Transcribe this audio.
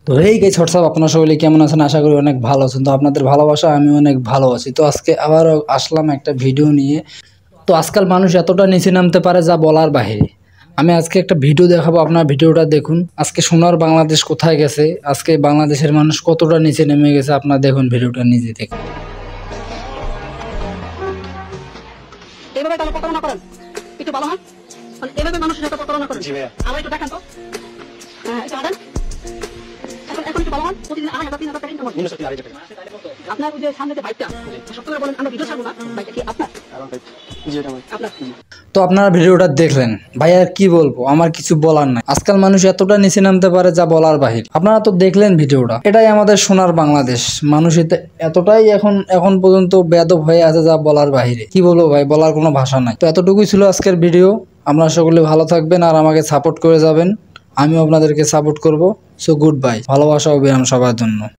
তো এই guys WhatsApp, আপনারা সকলে কেমন আছেন? আশা করি অনেক ভালো আছেন। তো আপনাদের ভালোবাসা আমি অনেক ভালো আছি। তো আজকে আবারও আসলাম একটা ভিডিও নিয়ে। তো আজকাল মানুষ এতটা নিচে নামতে পারে যা বলার বাহিরে। আমি আজকে একটা ভিডিও দেখাবো, আপনার ভিডিওটা দেখুন। আজকে সোনার বাংলাদেশ কোথায় গেছে, আজকে বাংলাদেশের মানুষ কতটা নিচে নেমে গেছে, আপনার দেখুন ভিডিওটা নিজে থেকে। এভাবে কেন প্রতারণা করেন? একটু ভালো হয় এভাবে মানুষের সাথে প্রতারণা করেন। আমার একটু দেখান তো। হ্যাঁ, একটু আদেন। এখন একটু ভালো হন। প্রতিদিন 2,500 3,000 টাকা ইনকাম করেন। আপনার ওই যে সামনে যে বাইকটা, সত্য করে বলেন, আমরা ভিডিও ছাড়বো না, বাইকটা কি আপনার? আপনার। তো আপনারা ভিডিওটা দেখলেন, ভাই আর কি বলবো, আমার কিছু বলার নাই। আজকাল মানুষ এতটা নিচে নামতে পারে যা বলার বাহির। আপনারা তো দেখলেন ভিডিওটা, এটাই আমাদের সোনার বাংলাদেশ। মানুষ এতটাই এখন পর্যন্ত বেয়াদব হয়ে আছে যা বলার বাহিরে। কি বলবো ভাই, বলার কোনো ভাষা নাই। তো এতটুকুই ছিল আজকের ভিডিও। আপনারা সকলে ভালো থাকবেন আর আমাকে সাপোর্ট করে যাবেন। আমিও আপনাদেরকে সাপোর্ট করব। সো গুড বাই, ভালোবাসা অবিরাম সবার জন্য।